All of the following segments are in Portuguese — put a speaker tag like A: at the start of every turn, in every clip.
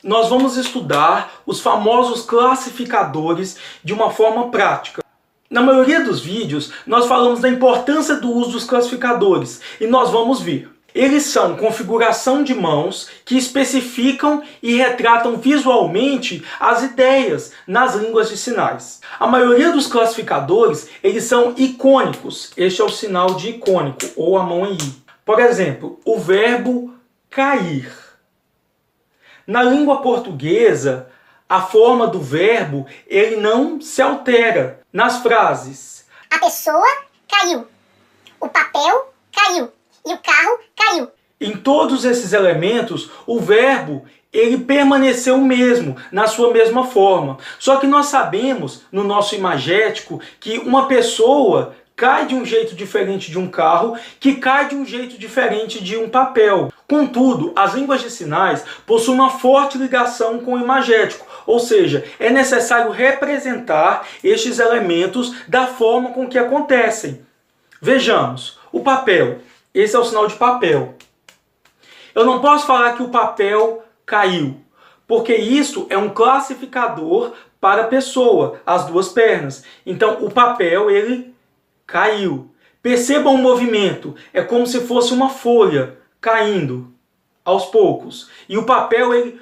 A: Nós vamos estudar os famosos classificadores de uma forma prática. Na maioria dos vídeos, nós falamos da importância do uso dos classificadores e nós vamos ver. Eles são configuração de mãos que especificam e retratam visualmente as ideias nas línguas de sinais. A maioria dos classificadores, eles são icônicos. Este é o sinal de icônico, ou a mão em I. Por exemplo, o verbo cair. Na língua portuguesa, a forma do verbo ele não se altera. Nas frases,
B: a pessoa caiu, o papel caiu e o carro caiu.
A: Em todos esses elementos, o verbo ele permaneceu o mesmo, na sua mesma forma. Só que nós sabemos, no nosso imagético, que uma pessoa cai de um jeito diferente de um carro, que cai de um jeito diferente de um papel. Contudo, as línguas de sinais possuem uma forte ligação com o imagético, ou seja, é necessário representar estes elementos da forma com que acontecem. Vejamos, o papel. Esse é o sinal de papel. Eu não posso falar que o papel caiu, porque isso é um classificador para a pessoa, as duas pernas. Então, o papel, ele caiu. Percebam o movimento. É como se fosse uma folha caindo aos poucos. E o papel, ele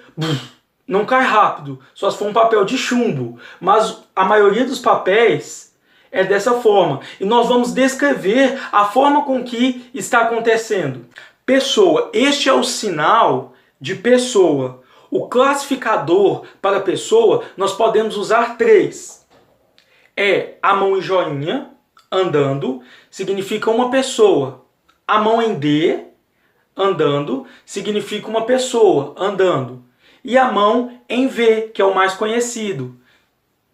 A: não cai rápido, só se for um papel de chumbo. Mas a maioria dos papéis é dessa forma. E nós vamos descrever a forma com que está acontecendo. Pessoa. Este é o sinal de pessoa. O classificador para pessoa, nós podemos usar 3. É a mão em joinha, andando, significa uma pessoa. A mão em D, andando, significa uma pessoa, andando. E a mão em V, que é o mais conhecido,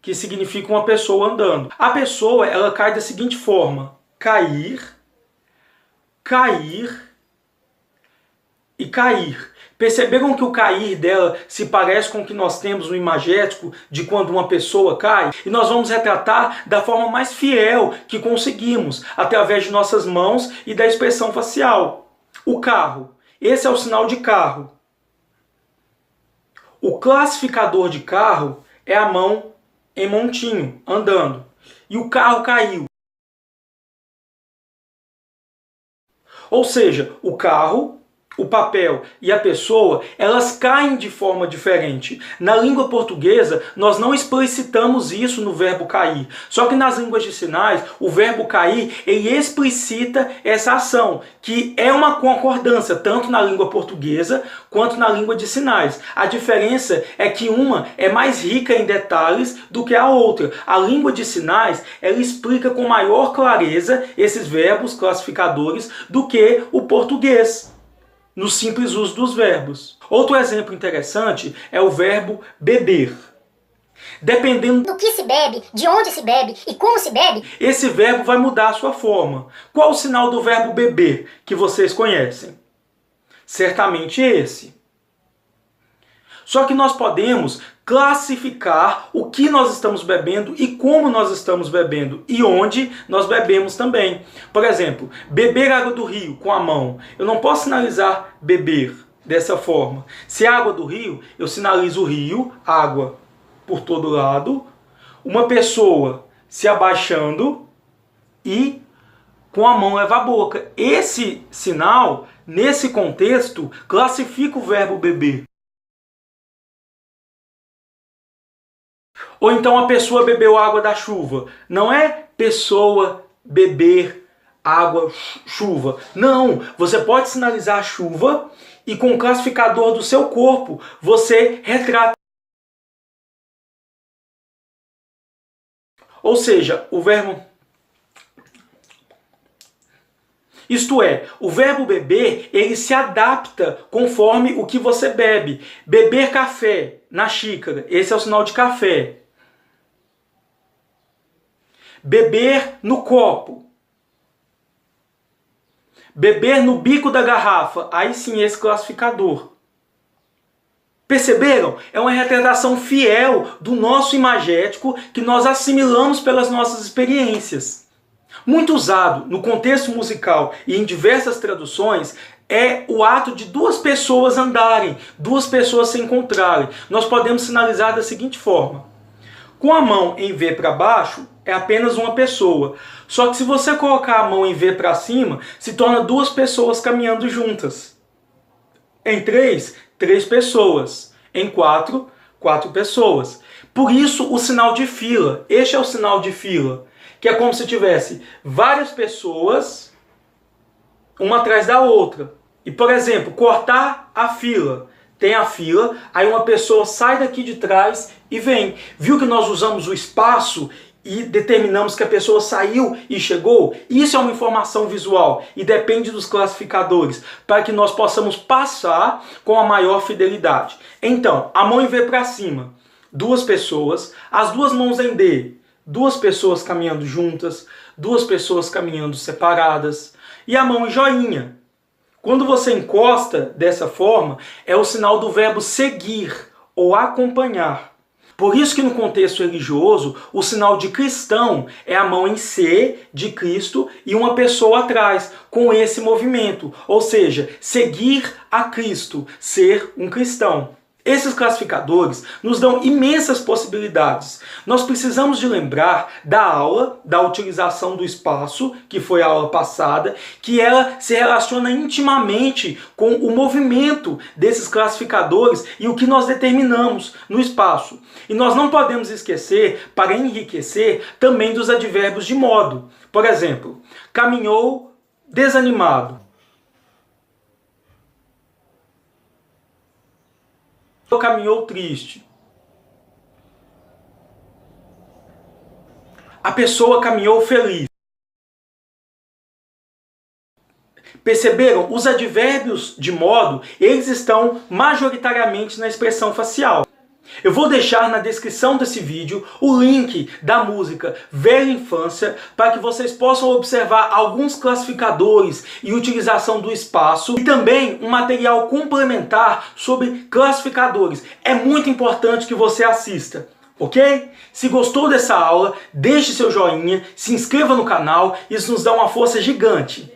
A: que significa uma pessoa andando. A pessoa, ela cai da seguinte forma: cair, cair e cair. Perceberam que o cair dela se parece com o que nós temos no imagético de quando uma pessoa cai? E nós vamos retratar da forma mais fiel que conseguimos, através de nossas mãos e da expressão facial. O carro. Esse é o sinal de carro. O classificador de carro é a mão em montinho, andando. E o carro caiu. Ou seja, o carro, o papel e a pessoa, elas caem de forma diferente. Na língua portuguesa, nós não explicitamos isso no verbo cair. Só que nas línguas de sinais, o verbo cair, ele explicita essa ação, que é uma concordância, tanto na língua portuguesa quanto na língua de sinais. A diferença é que uma é mais rica em detalhes do que a outra. A língua de sinais, ela explica com maior clareza esses verbos classificadores do que o português, no simples uso dos verbos. Outro exemplo interessante é o verbo beber. Dependendo
B: do que se bebe, de onde se bebe e como se bebe,
A: esse verbo vai mudar a sua forma. Qual o sinal do verbo beber que vocês conhecem? Certamente esse. Só que nós podemos classificar o que nós estamos bebendo e como nós estamos bebendo e onde nós bebemos também. Por exemplo, beber água do rio com a mão. Eu não posso sinalizar beber dessa forma. Se é água do rio, eu sinalizo o rio, água por todo lado, uma pessoa se abaixando e com a mão leva a boca. Esse sinal, nesse contexto, classifica o verbo beber. Ou então a pessoa bebeu água da chuva. Não é pessoa beber água, chuva. Não, você pode sinalizar a chuva e com o classificador do seu corpo você retrata. Ou seja, o verbo... Isto é, o verbo beber, ele se adapta conforme o que você bebe. Beber café na xícara, esse é o sinal de café. Beber no copo. Beber no bico da garrafa. Aí sim, esse classificador. Perceberam? É uma retratação fiel do nosso imagético que nós assimilamos pelas nossas experiências. Muito usado no contexto musical e em diversas traduções é o ato de duas pessoas andarem, duas pessoas se encontrarem. Nós podemos sinalizar da seguinte forma. Com a mão em V para baixo, é apenas uma pessoa. Só que se você colocar a mão em V para cima, se torna duas pessoas caminhando juntas. Em 3, 3 pessoas. Em 4, 4 pessoas. Por isso o sinal de fila. Este é o sinal de fila, que é como se tivesse várias pessoas, uma atrás da outra. E, por exemplo, cortar a fila. Tem a fila, aí uma pessoa sai daqui de trás e vem. Viu que nós usamos o espaço e determinamos que a pessoa saiu e chegou? Isso é uma informação visual e depende dos classificadores, para que nós possamos passar com a maior fidelidade. Então, a mão em V para cima, duas pessoas, as duas mãos em D, duas pessoas caminhando juntas, duas pessoas caminhando separadas, e a mão em joinha. Quando você encosta dessa forma, é o sinal do verbo seguir ou acompanhar. Por isso que no contexto religioso, o sinal de cristão é a mão em C, de Cristo, e uma pessoa atrás, com esse movimento. Ou seja, seguir a Cristo, ser um cristão. Esses classificadores nos dão imensas possibilidades. Nós precisamos de lembrar da aula, da utilização do espaço, que foi a aula passada, que ela se relaciona intimamente com o movimento desses classificadores e o que nós determinamos no espaço. E nós não podemos esquecer, para enriquecer, também dos advérbios de modo. Por exemplo, caminhou desanimado. Caminhou triste. A pessoa caminhou feliz. Perceberam? Os advérbios de modo, eles estão majoritariamente na expressão facial. Eu vou deixar na descrição desse vídeo o link da música Velha Infância para que vocês possam observar alguns classificadores e utilização do espaço e também um material complementar sobre classificadores. É muito importante que você assista, ok? Se gostou dessa aula, deixe seu joinha, se inscreva no canal, isso nos dá uma força gigante.